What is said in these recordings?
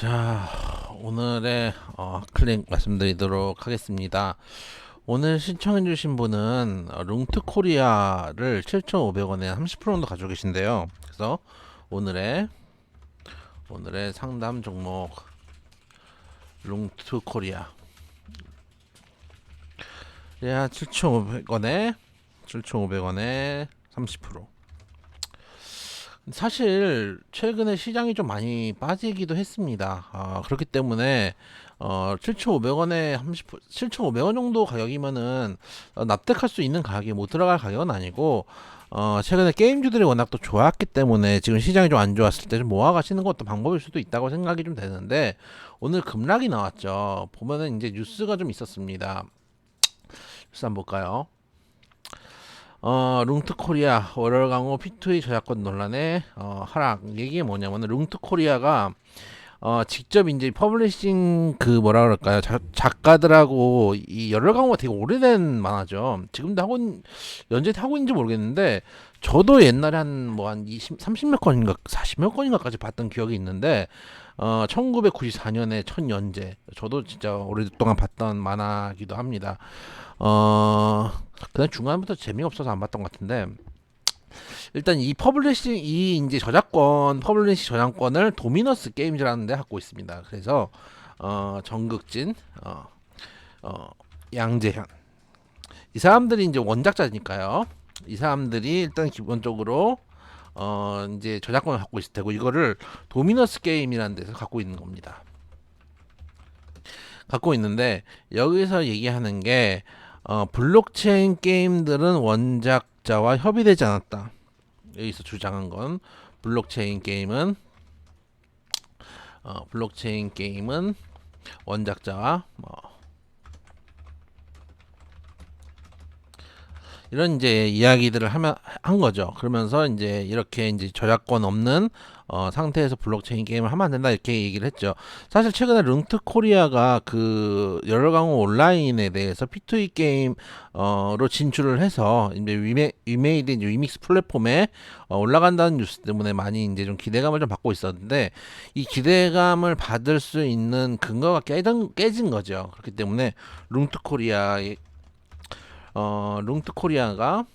자, 오늘의 클릭 말씀드리도록 하겠습니다. 오늘 신청해주신 분은 룽트 코리아를 7,500원에 30% 정도 가지고 계신데요. 그래서 오늘의 상담 종목 룽트 코리아 7,500원에 30%. 사실 최근에 시장이 좀 많이 빠지기도 했습니다. 그렇기 때문에 7,500원에 7,500원 정도 가격이면은 납득할 수 있는 가격이 못 들어갈 가격은 아니고, 최근에 게임주들이 워낙 또 좋았기 때문에 지금 시장이 좀 안 좋았을 때 좀 모아가시는 것도 방법일 수도 있다고 생각이 좀 되는데, 오늘 급락이 나왔죠. 보면은 이제 뉴스가 좀 있었습니다. 뉴스 한번 볼까요? 룽트 코리아 월월 강호 P2E 저작권 논란의 하락. 이게 뭐냐면 룽트 코리아가 직접 이제 퍼블리싱 그 뭐라 그럴까요? 작가들하고 이 열혈 강호가 되게 오래된 만화죠. 지금도 연재 하고 있는지 모르겠는데, 저도 옛날에 한 20, 30몇 건인가 40몇 건인가까지 봤던 기억이 있는데, 1994년에 첫 연재. 저도 진짜 오랫동안 봤던 만화기도 합니다. 그냥 중간부터 재미가 없어서 안 봤던 것 같은데, 일단 이 이제 퍼블리싱 저작권을 도미너스 게임즈라는 데 갖고 있습니다. 그래서 정극진, 양재현, 이 사람들이 이제 원작자니까요. 이 사람들이 일단 기본적으로 이제 저작권을 갖고 있을 테고, 이거를 도미너스 게임이라는 데서 갖고 있는 겁니다. 갖고 있는데, 여기서 얘기하는 게 블록체인 게임들은 원작자와 협의되지 않았다. 여기서 주장한 건 블록체인 게임은 원작자와 이런 이제 이야기들을 한 거죠. 그러면서 이제 이렇게 이제 저작권 없는 상태에서 블록체인 게임을 하면 안 된다, 이렇게 얘기를 했죠. 사실 최근에 룽트 코리아가 그 여러 강호 온라인에 대해서 P2E 게임로 진출을 해서 이제 위메이드 이제 위믹스 플랫폼에 올라간다는 뉴스 때문에 많이 이제 좀 기대감을 좀 받고 있었는데, 이 기대감을 받을 수 있는 근거가 깨진 거죠. 그렇기 때문에 룽트 코리아의 룽트 코리아가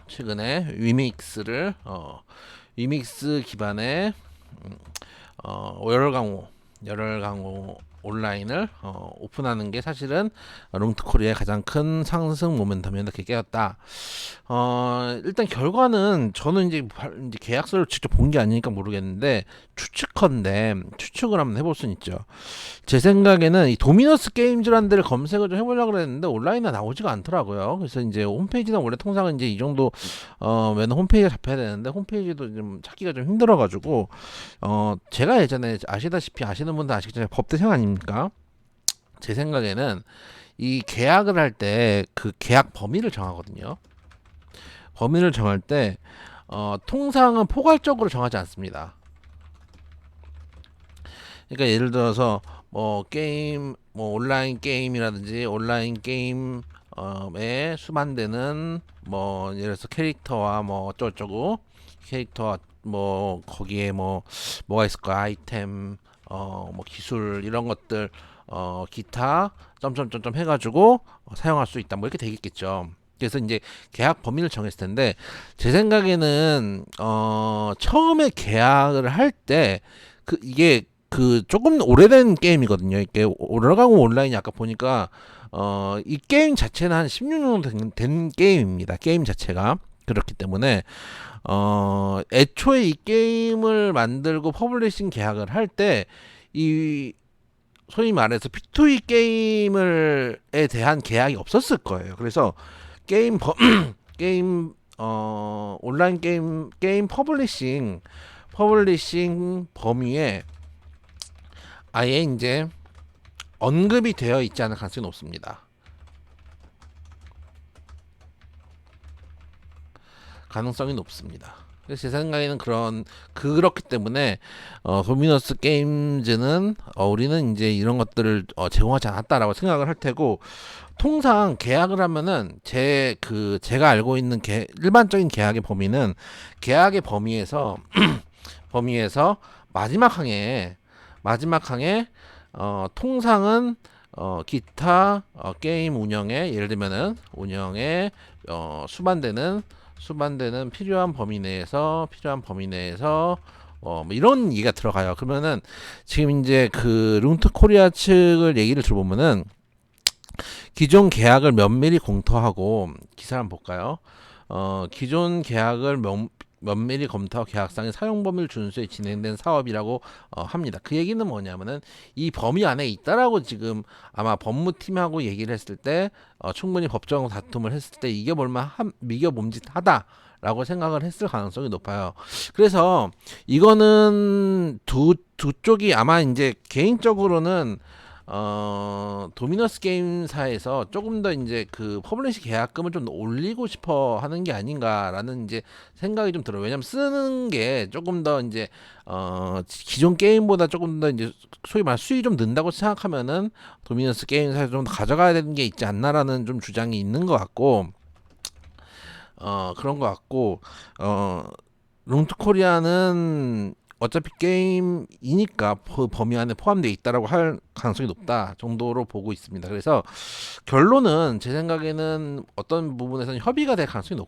최근에 위믹스 기반의 열혈강호 온라인을 오픈하는 게 사실은 룽트 코리아의 가장 큰 상승 모멘텀이었다, 그게 깨었다. 일단 결과는 저는 이제 계약서를 직접 본 게 아니니까 모르겠는데, 추측을 한번 해볼 수는 있죠. 제 생각에는 이 도미너스 게임즈라는 데를 검색을 좀 해보려고 그랬는데 온라인에 나오지가 않더라고요. 그래서 이제 홈페이지는 원래 통상은 이제 이 정도 맨날 홈페이지가 잡혀야 되는데, 홈페이지도 좀 찾기가 좀 힘들어가지고, 제가 예전에 아시다시피, 아시는 분들 아시겠지만 법대생 아닙니까? 제 생각에는 이 계약을 할 때 그 계약 범위를 정하거든요. 범위를 정할 때 통상은 포괄적으로 정하지 않습니다. 그러니까 예를 들어서 온라인 게임이라든지 온라인 게임에 수반되는 예를 들어서 캐릭터와 어쩌고저쩌고, 캐릭터와 거기에 뭐가 있을까, 아이템, 기술, 이런 것들, 기타 점점점점 해가지고 사용할 수 있다, 이렇게 되겠죠. 그래서 이제 계약 범위를 정했을 텐데, 제 생각에는 처음에 계약을 할 때 이게 그 조금 오래된 게임이거든요. 이게 오래가고 온라인이 아까 보니까 이 게임 자체는 한 16년 정도 된 게임입니다. 게임 자체가. 그렇기 때문에 애초에 이 게임을 만들고 퍼블리싱 계약을 할 때 이 소위 말해서 P2E 게임에 대한 계약이 없었을 거예요. 그래서 게임 버, 게임 온라인 게임 퍼블리싱 범위에 아예 이제 언급이 되어 있지 않을 가능성이 높습니다. 가능성이 높습니다. 그래서 제 생각에는 그렇기 때문에 도미너스 게임즈는 우리는 이제 이런 것들을 제공하지 않았다라고 생각을 할 테고, 통상 계약을 하면은 제가 알고 있는 일반적인 계약의 범위는, 계약의 범위에서 마지막 항에 마지막 항에 통상은 기타 게임 운영에 예를 들면은 운영에 수반되는 필요한 범위 내에서 뭐 이런 얘기가 들어가요. 그러면은 지금 이제 그 룽트 코리아 측을 얘기를 들어보면은 기존 계약을 면밀히 검토하고 기사를 한번 볼까요? 기존 계약을 면밀히 검토하고 계약상의 사용 범위를 준수해 진행된 사업이라고 합니다. 그 얘기는 뭐냐면은 이 범위 안에 있다라고 지금 아마 법무팀하고 얘기를 했을 때 충분히 법정 다툼을 했을 때 이게 미겨 몸짓하다. 라고 생각을 했을 가능성이 높아요. 그래서 이거는 두 쪽이 아마 이제 개인적으로는 도미너스 게임사에서 조금 더 이제 그 퍼블리시 계약금을 좀 올리고 싶어 하는 게 아닌가라는 이제 생각이 좀 들어요. 왜냐면 쓰는 게 조금 더 이제 기존 게임보다 조금 더 이제 소위 말 수익이 좀 는다고 생각하면은 도미너스 게임사에서 좀 더 가져가야 되는 게 있지 않나라는 좀 주장이 있는 것 같고 그런 것 같고 롱투 코리아는 어차피 게임이니까 그 범위 안에 포함되어 있다라고 할 가능성이 높다 정도로 보고 있습니다. 그래서 결론은 제 생각에는 어떤 부분에서는 협의가 될 가능성이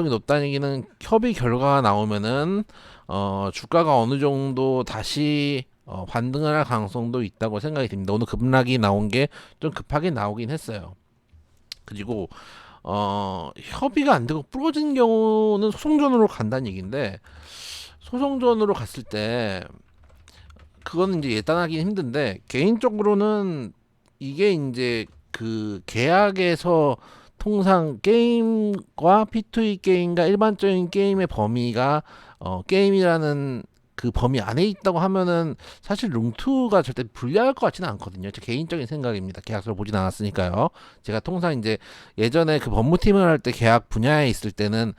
높다는 얘기는 협의 결과가 나오면은 주가가 어느 정도 다시 반등을 할 가능성도 있다고 생각이 듭니다. 오늘 급락이 나온 게 좀 급하게 나오긴 했어요. 그리고 협의가 안 되고 부러진 경우는 소송전으로 간다는 얘기인데 소송전으로 갔을 때 그거는 이제 예단하기 힘든데 개인적으로는 이게 이제 그 계약에서 통상 게임과 P2E 게임과 일반적인 게임의 범위가 게임이라는 그 범위 안에 있다고 하면은 사실 롱투가 절대 불리할 것 같지는 않거든요. 제 개인적인 생각입니다. 계약서를 보진 않았으니까요. 제가 통상 이제 예전에 그 법무팀을 할 때 계약 분야에 있을 때는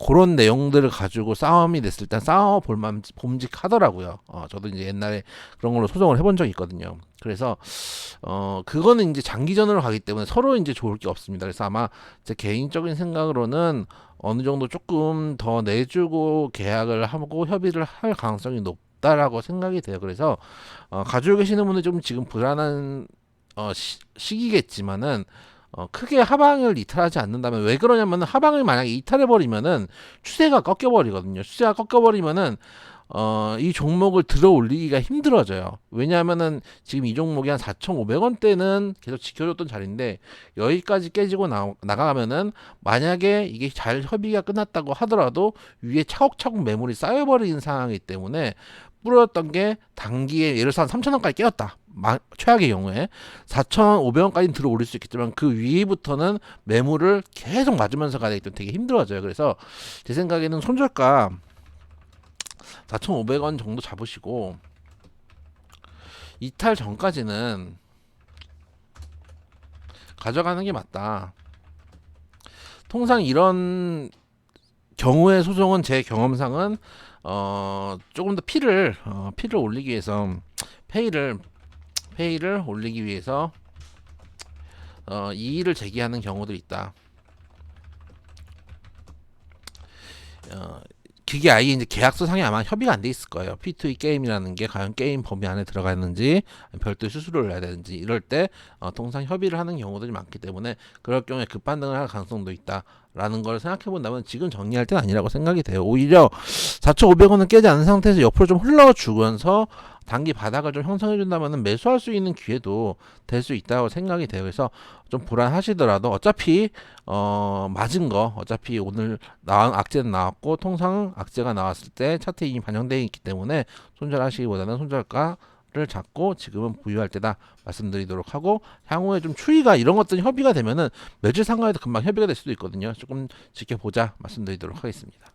그런 내용들을 가지고 싸움이 됐을 때 싸워 볼만 봄직하더라고요. 저도 이제 옛날에 그런 걸로 소송을 해본 적이 있거든요. 그래서 그거는 이제 장기전으로 가기 때문에 서로 이제 좋을 게 없습니다. 그래서 아마 제 개인적인 생각으로는 어느 정도 조금 더 내주고 계약을 하고 협의를 할 가능성이 높다라고 생각이 돼요. 그래서 가지고 계시는 분들 좀 지금 불안한 시기겠지만은 크게 하방을 이탈하지 않는다면 왜 그러냐면 하방을 만약에 이탈해 버리면은 추세가 꺾여 버리거든요. 추세가 꺾여 버리면은 이 종목을 들어 올리기가 힘들어져요. 왜냐하면은 지금 이 종목이 한 4,500원대는 계속 지켜줬던 자리인데 여기까지 깨지고 나가면은 만약에 이게 잘 협의가 끝났다고 하더라도 위에 차곡차곡 매물이 쌓여버리는 상황이기 때문에 뿌렸던 게 단기에 예를 들어서 한 3,000원까지 깨었다. 최악의 경우에 4,500원까지는 들어 올릴 수 있겠지만 그 위부터는 매물을 계속 맞으면서 가야 되기 때문에 되게 힘들어져요. 그래서 제 생각에는 손절가 4,500원 정도 잡으시고 이탈 전까지는 가져가는 게 맞다. 통상 이런 경우의 소송은 제 경험상은 조금 더 피를 올리기 위해서 페이를 올리기 위해서 이의를 제기하는 경우들이 있다. 그게 아예 이제 계약서상에 아마 협의가 안 돼 있을 거예요. P2E 게임이라는 게 과연 게임 범위 안에 들어가 있는지 별도의 수수료를 내야 되는지 이럴 때 통상 협의를 하는 경우들이 많기 때문에 그럴 경우에 급반등을 할 가능성도 있다라는 걸 생각해 본다면 지금 정리할 때는 아니라고 생각이 돼요. 오히려 4,500원은 깨지 않은 상태에서 옆으로 좀 흘러주면서 단기 바닥을 좀 형성해 준다면 매수할 수 있는 기회도 될 수 있다고 생각이 돼요. 그래서 좀 불안하시더라도 어차피 맞은 거 어차피 오늘 나온 악재는 나왔고 통상 악재가 나왔을 때 차트에 이미 반영되어 있기 때문에 손절하시기보다는 손절가를 잡고 지금은 보유할 때다 말씀드리도록 하고 향후에 좀 추이가 이런 것들이 협의가 되면은 매질 상가에도 금방 협의가 될 수도 있거든요. 조금 지켜보자 말씀드리도록 하겠습니다.